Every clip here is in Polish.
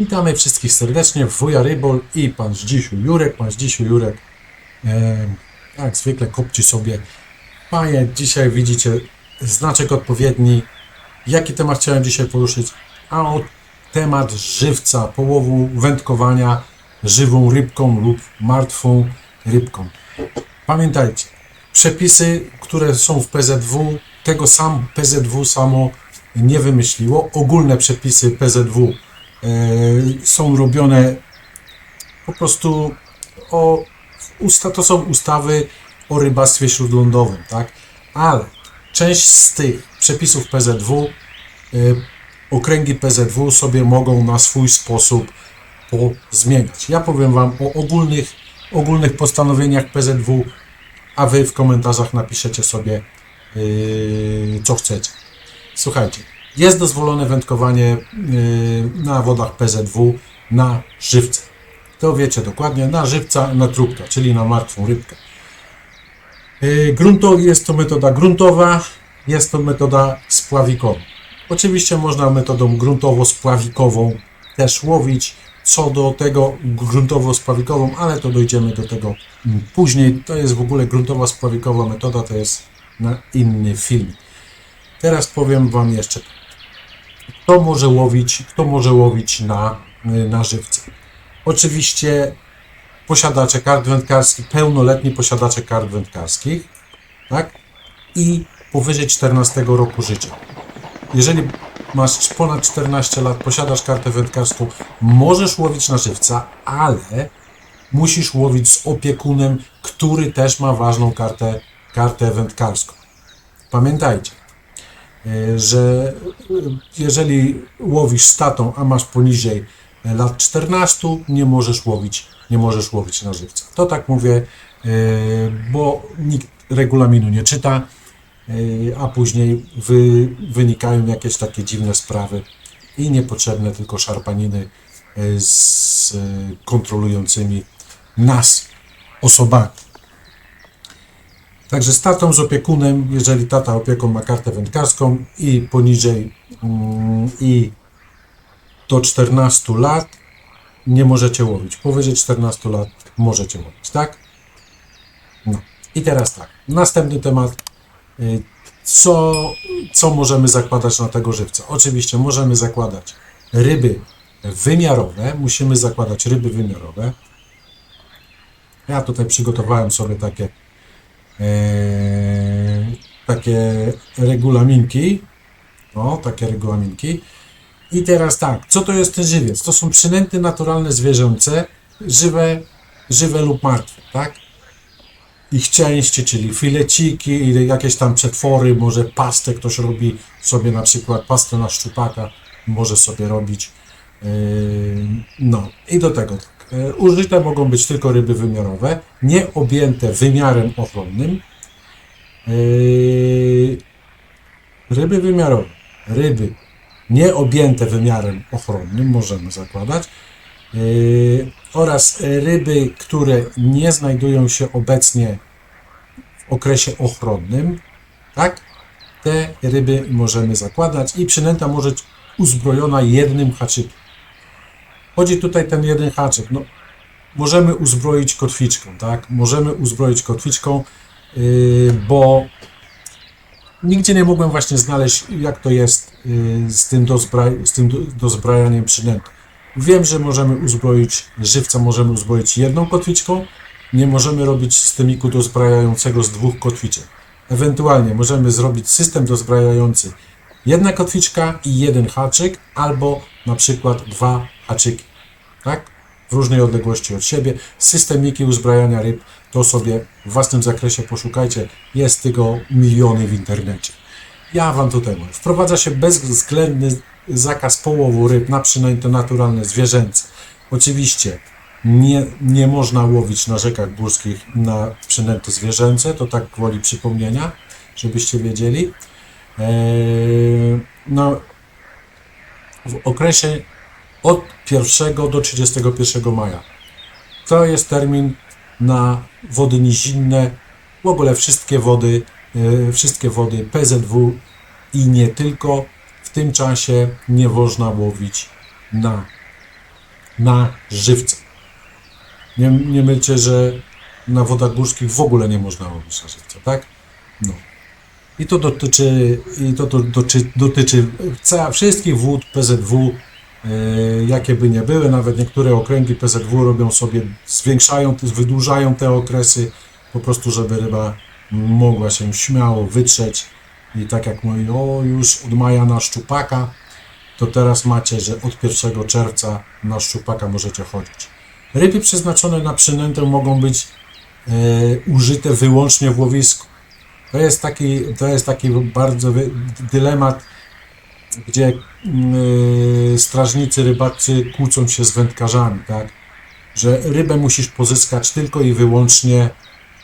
Witamy wszystkich serdecznie, wuja Rybol i pan Zdzisiu Jurek. Pan Zdzisiu Jurek jak zwykle kopci sobie. Panie, dzisiaj widzicie znaczek odpowiedni. Jaki temat chciałem dzisiaj poruszyć? A o temat żywca, połowu wędkowania żywą rybką lub martwą rybką. Pamiętajcie, przepisy, które są w PZW, tego sam PZW samo nie wymyśliło. Ogólne przepisy PZW są robione po prostu to są ustawy o rybactwie śródlądowym, tak? Ale część z tych przepisów PZW, okręgi PZW sobie mogą na swój sposób pozmieniać. Ja powiem Wam o ogólnych postanowieniach PZW, a Wy w komentarzach napiszecie sobie, co chcecie. Słuchajcie, jest dozwolone wędkowanie na wodach PZW na żywca. To wiecie dokładnie, na żywca, na trupka, czyli na martwą rybkę. Jest to metoda gruntowa, jest to metoda spławikowa. Oczywiście można metodą gruntowo-spławikową też łowić. Co do tego gruntowo-spławikową, ale to dojdziemy do tego później. To jest w ogóle gruntowa spławikowa metoda, to jest na inny film. Teraz powiem Wam jeszcze, kto może łowić na żywca. Oczywiście posiadacze kart wędkarskich, pełnoletni posiadacze kart wędkarskich, tak? I powyżej 14 roku życia. Jeżeli masz ponad 14 lat, posiadasz kartę wędkarską, możesz łowić na żywca, ale musisz łowić z opiekunem, który też ma ważną kartę wędkarską. Pamiętajcie, że jeżeli łowisz z tatą, a masz poniżej lat 14, nie możesz łowić na żywca. To tak mówię, bo nikt regulaminu nie czyta, a później wynikają jakieś takie dziwne sprawy i niepotrzebne tylko szarpaniny z kontrolującymi nas osobami. Także z tatą, z opiekunem, jeżeli tata opieką ma kartę wędkarską i poniżej i do 14 lat nie możecie łowić. Powyżej 14 lat możecie łowić, tak? No. I teraz tak, następny temat. Co możemy zakładać na tego żywca? Oczywiście możemy zakładać ryby wymiarowe. Musimy zakładać ryby wymiarowe. Ja tutaj przygotowałem sobie takie regulaminki. O, takie regulaminki. I teraz tak, co to jest ten żywiec? To są przynęty naturalne zwierzęce, żywe lub martwe, tak? Ich części, czyli fileciki i jakieś tam przetwory, może pastę ktoś robi sobie, na przykład pastę na szczupaka może sobie robić. No i do tego tak. Użyte mogą być tylko ryby wymiarowe, nie objęte wymiarem ochronnym. Ryby wymiarowe, ryby nie objęte wymiarem ochronnym możemy zakładać, oraz ryby, które nie znajdują się obecnie w okresie ochronnym, tak? Te ryby możemy zakładać i przynęta może być uzbrojona jednym haczykiem. Chodzi tutaj ten jeden haczyk. No, możemy uzbroić kotwiczką, tak? Możemy uzbroić kotwiczką, bo nigdzie nie mogłem właśnie znaleźć, jak to jest z tym dozbrajaniem przynęt. Wiem, że możemy uzbroić żywca, możemy uzbroić jedną kotwiczką, nie możemy robić systemiku dozbrajającego z 2 kotwiczek. Ewentualnie możemy zrobić system dozbrajający jedna kotwiczka i jeden haczyk, albo na przykład 2 haczyki, tak? W różnej odległości od siebie. Systemiki uzbrajania ryb to sobie w własnym zakresie poszukajcie. Jest tego miliony w internecie. Ja Wam tutaj mówię. Wprowadza się bezwzględny zakaz połowu ryb na przynęty naturalne zwierzęce. Oczywiście nie można łowić na rzekach górskich na przynęty zwierzęce. To tak gwoli przypomnienia, żebyście wiedzieli. No, w okresie od 1 do 31 maja. To jest termin na wody nizinne, w ogóle wszystkie wody PZW i nie tylko. W tym czasie nie można łowić na na żywca. Nie mylcie, że na wodach górskich w ogóle nie można łowić na żywca, tak? No. I to dotyczy wszystkich wód PZW, jakie by nie były, nawet niektóre okręgi PZW robią sobie, zwiększają, wydłużają te okresy, po prostu, żeby ryba mogła się śmiało wytrzeć i tak jak mówi, już od maja na szczupaka, to teraz macie, że od 1 czerwca na szczupaka możecie chodzić. Ryby przeznaczone na przynętę mogą być użyte wyłącznie w łowisku. To jest taki bardzo dylemat, gdzie strażnicy rybacy kłócą się z wędkarzami, tak? Że rybę musisz pozyskać tylko i wyłącznie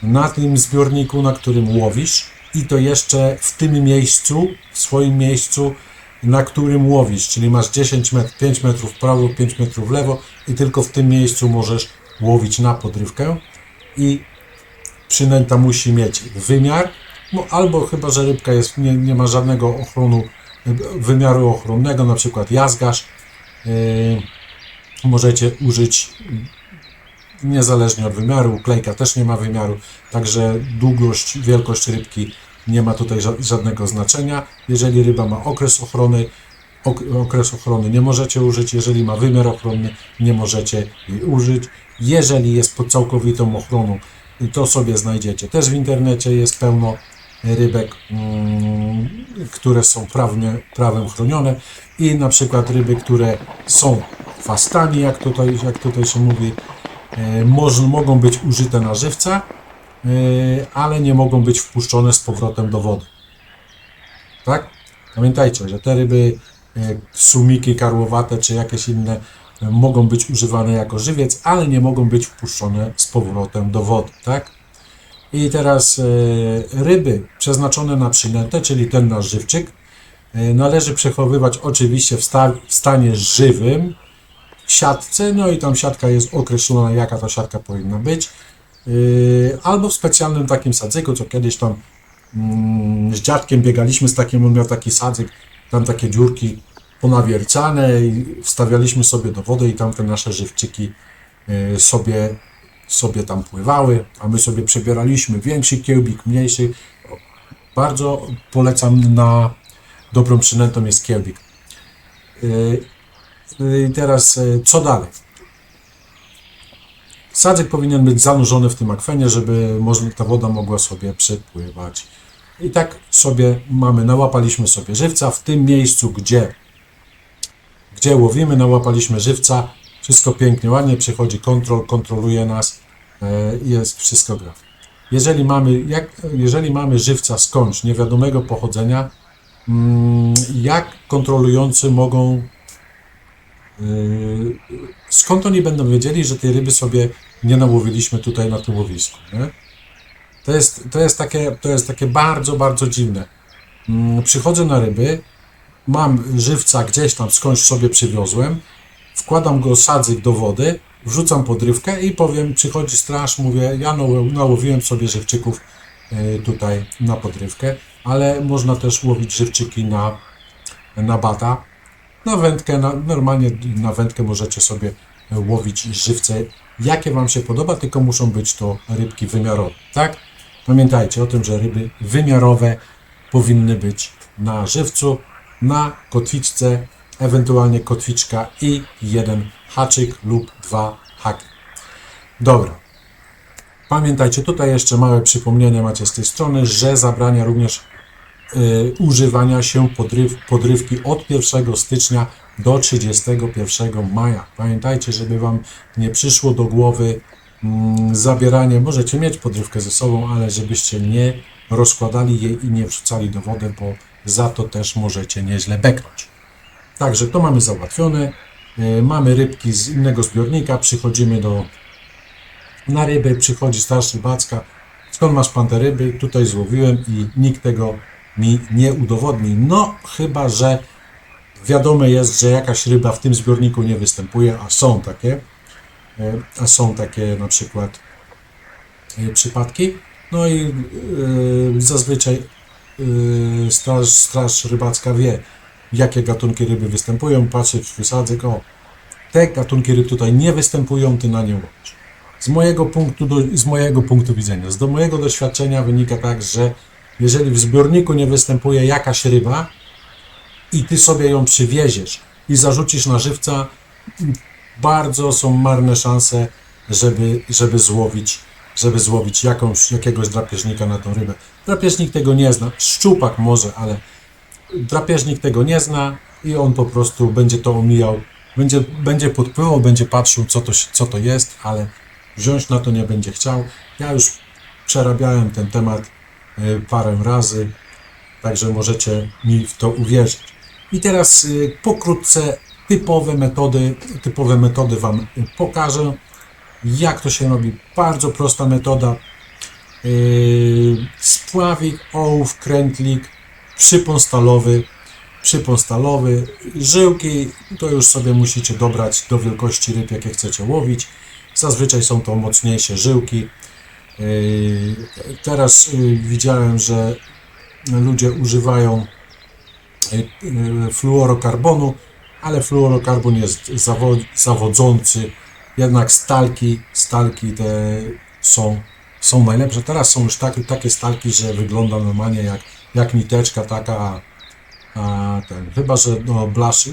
na tym zbiorniku, na którym łowisz i to jeszcze w tym miejscu, w swoim miejscu, na którym łowisz, czyli masz 10 metrów, 5 metrów w prawo, 5 metrów w lewo i tylko w tym miejscu możesz łowić na podrywkę i przynęta musi mieć wymiar, albo chyba, że rybka jest, nie ma żadnego wymiaru ochronnego, na przykład jazgarz, możecie użyć niezależnie od wymiaru, uklejka też nie ma wymiaru, także długość, wielkość rybki nie ma tutaj żadnego znaczenia. Jeżeli ryba ma okres ochrony nie możecie użyć, jeżeli ma wymiar ochronny nie możecie jej użyć. Jeżeli jest pod całkowitą ochroną, to sobie znajdziecie. Też w internecie jest pełno rybek, które są prawem chronione i na przykład ryby, które są chwastami, jak tutaj się mówi, mogą być użyte na żywca, ale nie mogą być wpuszczone z powrotem do wody. Tak? Pamiętajcie, że te ryby, sumiki karłowate czy jakieś inne, mogą być używane jako żywiec, ale nie mogą być wpuszczone z powrotem do wody. Tak? I teraz ryby przeznaczone na przynętę, czyli ten nasz żywczyk, należy przechowywać oczywiście w stanie żywym, w siatce, no i tam siatka jest określona, jaka ta siatka powinna być, albo w specjalnym takim sadzyku, co kiedyś tam z dziadkiem biegaliśmy z takim, on miał taki sadzyk, tam takie dziurki ponawiercane i wstawialiśmy sobie do wody i tam te nasze żywczyki sobie tam pływały, a my sobie przebieraliśmy większy kiełbik, mniejszy. Bardzo polecam, na dobrą przynętą jest kiełbik. I teraz co dalej? Sadzyk powinien być zanurzony w tym akwenie, żeby ta woda mogła sobie przepływać. I tak sobie nałapaliśmy sobie żywca w tym miejscu, gdzie łowimy, nałapaliśmy żywca, wszystko pięknie, ładnie, przychodzi kontroluje nas, jest wszystko gra. Jeżeli mamy żywca skądś niewiadomego pochodzenia, jak kontrolujący mogą, skąd oni będą wiedzieli, że tej ryby sobie nie nałowiliśmy tutaj na tym łowisku, nie? To jest takie bardzo, bardzo dziwne. Przychodzę na ryby, mam żywca gdzieś tam skądś sobie przywiozłem, wkładam go sadzyk do wody, wrzucam podrywkę i przychodzi straż, mówię, ja nałowiłem sobie żywczyków tutaj na podrywkę, ale można też łowić żywczyki na bata, na wędkę, normalnie na wędkę możecie sobie łowić żywce, jakie Wam się podoba, tylko muszą być to rybki wymiarowe, tak? Pamiętajcie o tym, że ryby wymiarowe powinny być na żywcu, na kotwiczce, ewentualnie kotwiczka i jeden haczyk lub 2 haki. Dobra. Pamiętajcie, tutaj jeszcze małe przypomnienie macie z tej strony, że zabrania również używania się podrywki od 1 stycznia do 31 maja. Pamiętajcie, żeby Wam nie przyszło do głowy zabieranie, możecie mieć podrywkę ze sobą, ale żebyście nie rozkładali jej i nie wrzucali do wody, bo za to też możecie nieźle beknąć. Także to mamy załatwione. Mamy rybki z innego zbiornika, przychodzimy na ryby, przychodzi straż rybacka. Skąd masz pan te ryby? Tutaj złowiłem i nikt tego mi nie udowodni. No, chyba że wiadome jest, że jakaś ryba w tym zbiorniku nie występuje, a są takie na przykład przypadki. No i zazwyczaj straż rybacka wie, jakie gatunki ryby występują, patrzy w sadzyk, te gatunki ryb tutaj nie występują, ty na nie łowisz. Z mojego punktu widzenia, z mojego doświadczenia wynika tak, że jeżeli w zbiorniku nie występuje jakaś ryba i ty sobie ją przywieziesz i zarzucisz na żywca, bardzo są marne szanse, żeby złowić jakiegoś drapieżnika na tą rybę. Drapieżnik tego nie zna, szczupak może, ale drapieżnik tego nie zna i on po prostu będzie to omijał, będzie podpływał, będzie patrzył, co to jest, ale wziąć na to nie będzie chciał. Ja już przerabiałem ten temat parę razy, także możecie mi w to uwierzyć. I teraz pokrótce typowe metody Wam pokażę, jak to się robi. Bardzo prosta metoda. Spławik, ołów, krętlik, przypon stalowy, żyłki, to już sobie musicie dobrać do wielkości ryb, jakie chcecie łowić. Zazwyczaj są to mocniejsze żyłki. Teraz widziałem, że ludzie używają fluorokarbonu, ale fluorokarbon jest zawodzący, jednak stalki te są najlepsze. Teraz są już takie stalki, że wygląda normalnie jak niteczka taka, chyba że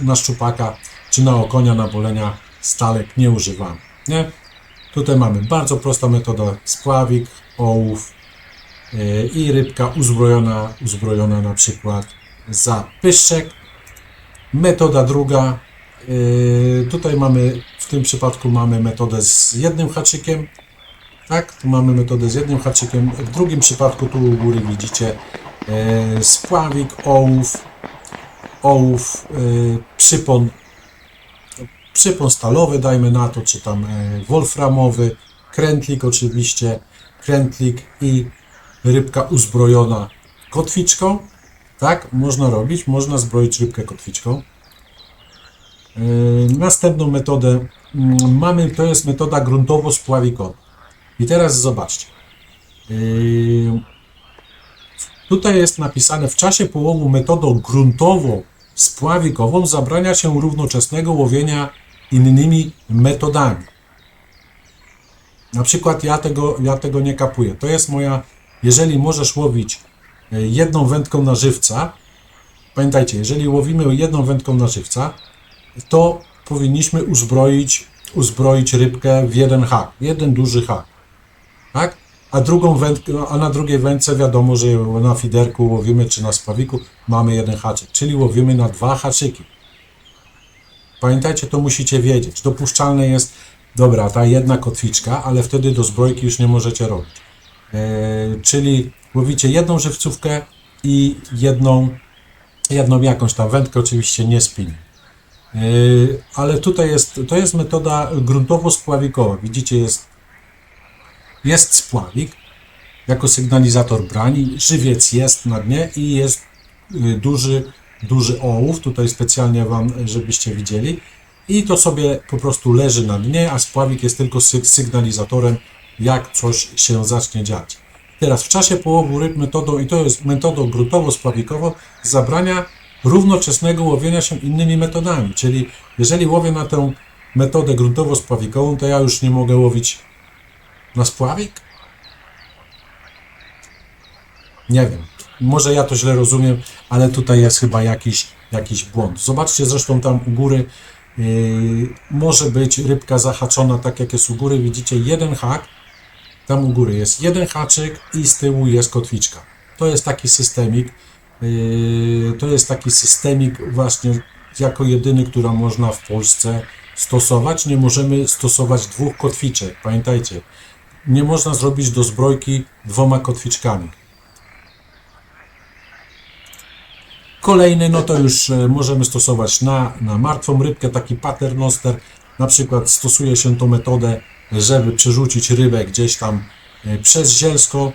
na szczupaka czy na okonia, na bolenia stalek nie używamy, nie? Tutaj mamy bardzo prosta metoda, spławik, ołów i rybka uzbrojona na przykład za pyszczek. Metoda druga, tutaj w tym przypadku mamy metodę z jednym haczykiem, tak, tu mamy metodę z jednym haczykiem. W drugim przypadku tu u góry widzicie spławik, ołów, przypon stalowy, dajmy na to, czy tam wolframowy, krętlik oczywiście, i rybka uzbrojona kotwiczką. Tak, można zbroić rybkę kotwiczką. Następną metodę mamy, to jest metoda gruntowo-spławikowa. I teraz zobaczcie. Tutaj jest napisane, w czasie połowu metodą gruntową-spławikową zabrania się równoczesnego łowienia innymi metodami. Na przykład ja tego nie kapuję. To jest jeżeli możesz łowić jedną wędką na żywca, pamiętajcie, jeżeli łowimy jedną wędką na żywca, to powinniśmy uzbroić rybkę w jeden hak, jeden duży hak, tak? A na drugiej wędce wiadomo, że na fiderku łowimy, czy na spławiku mamy jeden haczyk, czyli łowimy na 2 haczyki. Pamiętajcie, to musicie wiedzieć. Dopuszczalne jest, dobra, ta jedna kotwiczka, ale wtedy do zbrojki już nie możecie robić. Czyli łowicie jedną żywcówkę i jedną jakąś tam wędkę, oczywiście nie spinning. Ale tutaj to jest metoda gruntowo-spławikowa. Widzicie, jest spławik jako sygnalizator brani, żywiec jest na dnie i jest duży ołów, tutaj specjalnie Wam, żebyście widzieli, i to sobie po prostu leży na dnie, a spławik jest tylko sygnalizatorem, jak coś się zacznie dziać. Teraz w czasie połowu ryb i to jest metodą gruntowo-spławikową, zabrania równoczesnego łowienia się innymi metodami, czyli jeżeli łowię na tę metodę gruntowo-spławikową, to ja już nie mogę łowić na spławik? Nie wiem, może ja to źle rozumiem, ale tutaj jest chyba jakiś błąd. Zobaczcie zresztą tam u góry, może być rybka zahaczona tak jak jest u góry, widzicie jeden hak, tam u góry jest jeden haczyk i z tyłu jest kotwiczka. To jest taki systemik właśnie jako jedyny, która można w Polsce stosować. Nie możemy stosować 2 kotwiczek, pamiętajcie. Nie można zrobić do zbrojki 2 kotwiczkami. Kolejny, no to już możemy stosować na martwą rybkę, taki paternoster. Na przykład stosuje się tą metodę, żeby przerzucić rybę gdzieś tam przez zielsko.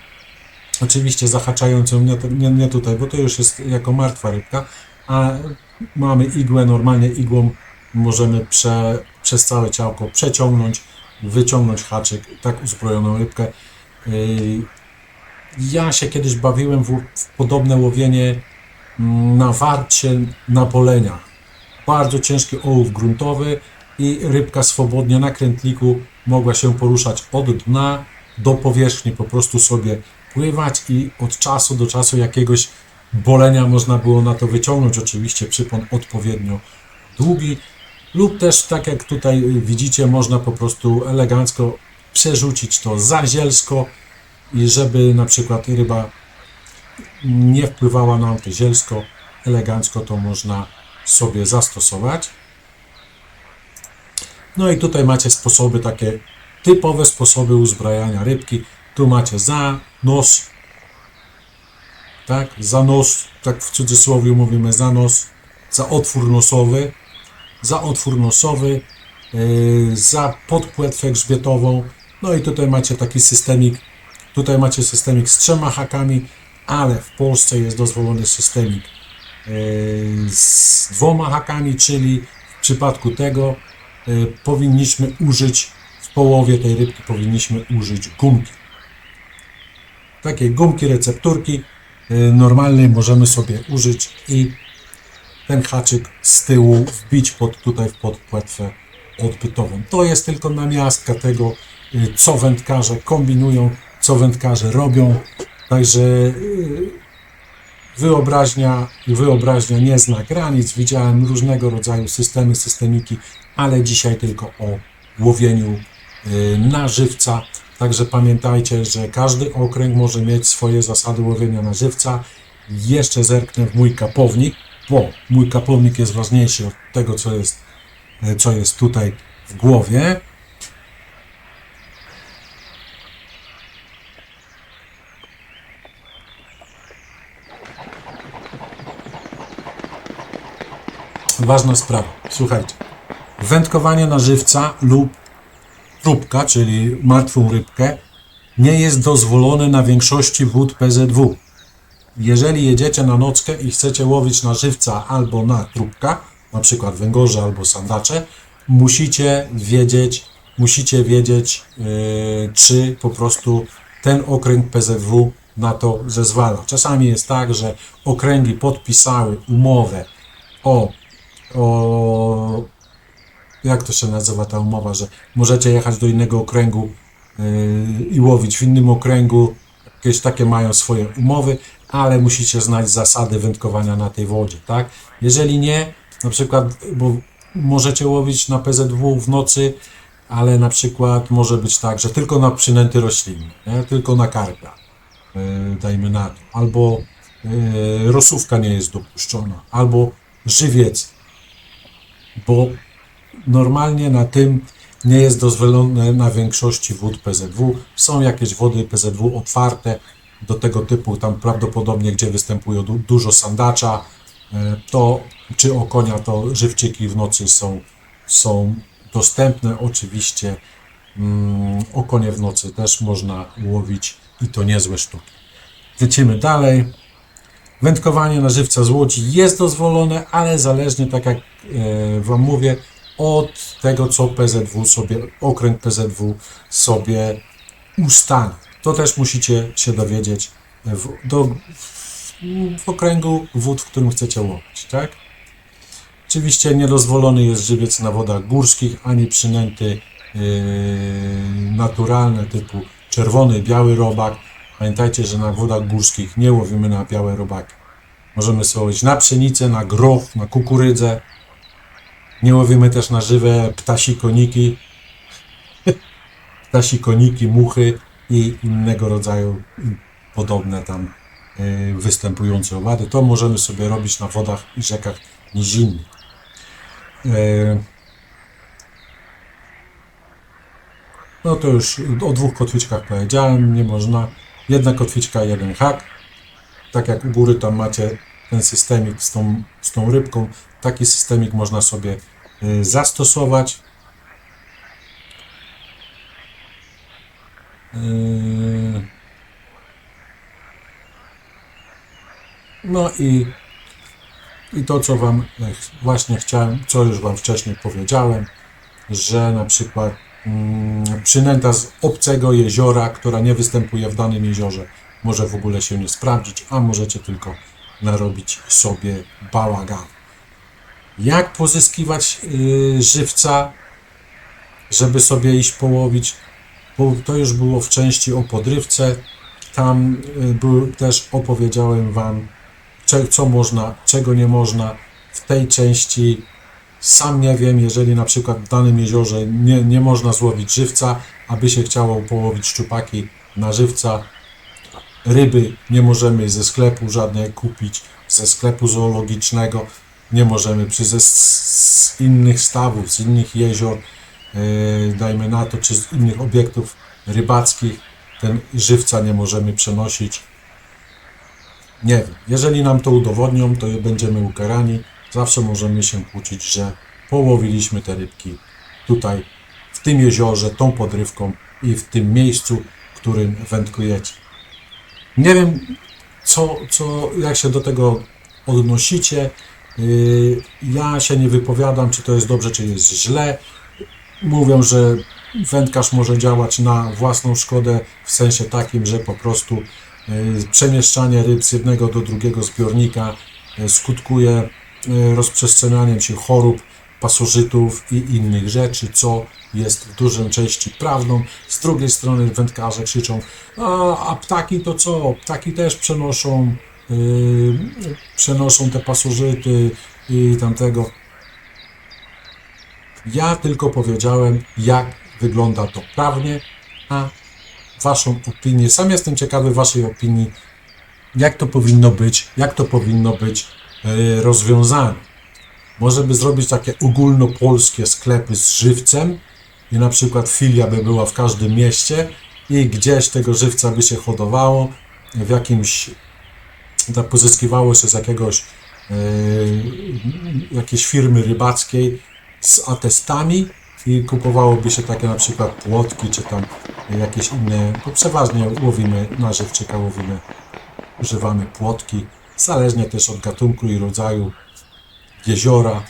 Oczywiście zahaczającą nie tutaj, bo to już jest jako martwa rybka, a mamy igłę, normalnie igłą możemy przez całe ciałko przeciągnąć, wyciągnąć haczyk, tak uzbrojoną rybkę. Ja się kiedyś bawiłem w podobne łowienie na warcie, na boleniach. Bardzo ciężki ołów gruntowy i rybka swobodnie na krętliku mogła się poruszać od dna do powierzchni, po prostu sobie pływać i od czasu do czasu jakiegoś bolenia można było na to wyciągnąć. Oczywiście przypon odpowiednio długi, lub też tak jak tutaj widzicie, można po prostu elegancko przerzucić to za zielsko i żeby na przykład ryba nie wpływała na to zielsko, elegancko to można sobie zastosować. No i tutaj macie sposoby, takie typowe sposoby uzbrajania rybki. Tu macie za nos, tak, za nos, tak w cudzysłowie mówimy za nos, za otwór nosowy, za podpłetwę grzbietową. No i tutaj macie taki systemik, z 3 hakami, ale w Polsce jest dozwolony systemik z 2 hakami, czyli w przypadku tego powinniśmy użyć, w połowie tej rybki powinniśmy użyć gumki. Takiej gumki, recepturki normalnej możemy sobie użyć i ten haczyk z tyłu wbić tutaj w podpłetwę odbytową. To jest tylko namiastka tego, co wędkarze kombinują, co wędkarze robią. Także wyobraźnia nie zna granic. Widziałem różnego rodzaju systemiki, ale dzisiaj tylko o łowieniu na żywca. Także pamiętajcie, że każdy okręg może mieć swoje zasady łowienia na żywca. Jeszcze zerknę w mój kapownik, bo mój kapownik jest ważniejszy od tego, co jest tutaj w głowie. Ważna sprawa, słuchajcie. Wędkowanie na żywca lub próbka, czyli martwą rybkę, nie jest dozwolone na większości wód PZW. Jeżeli jedziecie na nockę i chcecie łowić na żywca albo na próbka, na przykład węgorze albo sandacze, musicie wiedzieć, czy po prostu ten okręg PZW na to zezwala. Czasami jest tak, że okręgi podpisały umowę jak to się nazywa ta umowa, że możecie jechać do innego okręgu i łowić w innym okręgu, jakieś takie mają swoje umowy, ale musicie znać zasady wędkowania na tej wodzie, tak? Jeżeli nie, na przykład, bo możecie łowić na PZW w nocy, ale na przykład może być tak, że tylko na przynęty roślinne, nie? Tylko na karpia, dajmy na to, albo rosówka nie jest dopuszczona, albo żywiec, bo normalnie na tym nie jest dozwolone na większości wód PZW. Są jakieś wody PZW otwarte do tego typu, tam prawdopodobnie, gdzie występują dużo sandacza, to czy okonia, to żywczyki w nocy są dostępne. Oczywiście okonie w nocy też można łowić i to niezłe sztuki. Lecimy dalej. Wędkowanie na żywca z łodzi jest dozwolone, ale zależnie, tak jak Wam mówię, od tego, co okręg PZW sobie ustali. To też musicie się dowiedzieć w okręgu wód, w którym chcecie łowić, tak? Oczywiście niedozwolony jest żywiec na wodach górskich, ani przynęty naturalne typu czerwony, biały robak. Pamiętajcie, że na wodach górskich nie łowimy na białe robaki. Możemy sobie łowić na pszenicę, na groch, na kukurydzę. Nie łowimy też na żywe ptasikoniki, muchy i innego rodzaju podobne tam występujące owady. To możemy sobie robić na wodach i rzekach nizinnych. No to już o 2 kotwiczkach powiedziałem, nie można. 1 kotwiczka, 1 hak. Tak jak u góry tam macie ten systemik z tą rybką, taki systemik można sobie zastosować. No i to, co Wam właśnie chciałem, co już Wam wcześniej powiedziałem, że na przykład przynęta z obcego jeziora, która nie występuje w danym jeziorze, może w ogóle się nie sprawdzić, a możecie tylko narobić sobie bałagan. Jak pozyskiwać żywca żeby sobie iść połowić, bo to już było w części o podrywce. Tam też opowiedziałem Wam, co można, czego nie można. W tej części sam nie wiem, jeżeli na przykład w danym jeziorze nie można złowić żywca, aby się chciało połowić szczupaki na żywca. Ryby nie możemy ze sklepu żadnej kupić, ze sklepu zoologicznego. Nie możemy z innych stawów, z innych jezior, dajmy na to, czy z innych obiektów rybackich ten żywca nie możemy przenosić. Nie wiem, jeżeli nam to udowodnią, to będziemy ukarani. Zawsze możemy się kłócić, że połowiliśmy te rybki tutaj, w tym jeziorze, tą podrywką i w tym miejscu, w którym wędkujecie. Nie wiem, jak się do tego odnosicie. Ja się nie wypowiadam, czy to jest dobrze, czy jest źle. Mówią, że wędkarz może działać na własną szkodę, w sensie takim, że po prostu przemieszczanie ryb z jednego do drugiego zbiornika skutkuje rozprzestrzenianiem się chorób, pasożytów i innych rzeczy, co jest w dużej części prawdą. Z drugiej strony wędkarze krzyczą, a ptaki to co? Ptaki też przenoszą te pasożyty i tamtego. Ja tylko powiedziałem, jak wygląda to prawnie, a Waszą opinię, sam jestem ciekawy Waszej opinii, jak to powinno być rozwiązane. Może by zrobić takie ogólnopolskie sklepy z żywcem i na przykład filia by była w każdym mieście i gdzieś tego żywca by się hodowało, w jakimś, pozyskiwało się z jakiejś firmy rybackiej z atestami i kupowałoby się takie na przykład płotki, czy tam jakieś inne, bo przeważnie łowimy na żywczyka, używamy płotki, zależnie też od gatunku i rodzaju jeziora.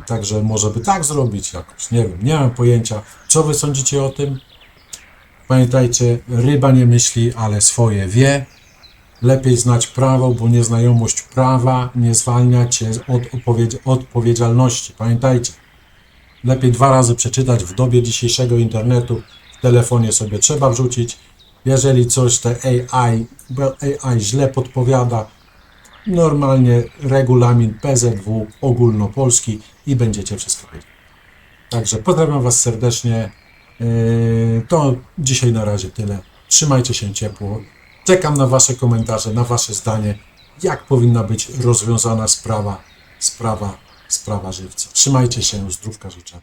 Także może by tak zrobić jakoś, nie wiem, nie mam pojęcia. Co Wy sądzicie o tym? Pamiętajcie, ryba nie myśli, ale swoje wie. Lepiej znać prawo, bo nieznajomość prawa nie zwalnia Cię od odpowiedzialności. Pamiętajcie, lepiej 2 razy przeczytać w dobie dzisiejszego internetu, w telefonie sobie trzeba wrzucić. Jeżeli coś te AI źle podpowiada, normalnie regulamin PZW ogólnopolski i będziecie wszystko wiedzieć. Także pozdrawiam Was serdecznie. To dzisiaj na razie tyle. Trzymajcie się ciepło. Czekam na Wasze komentarze, na Wasze zdanie, jak powinna być rozwiązana sprawa żywca. Trzymajcie się, zdrówka życzę.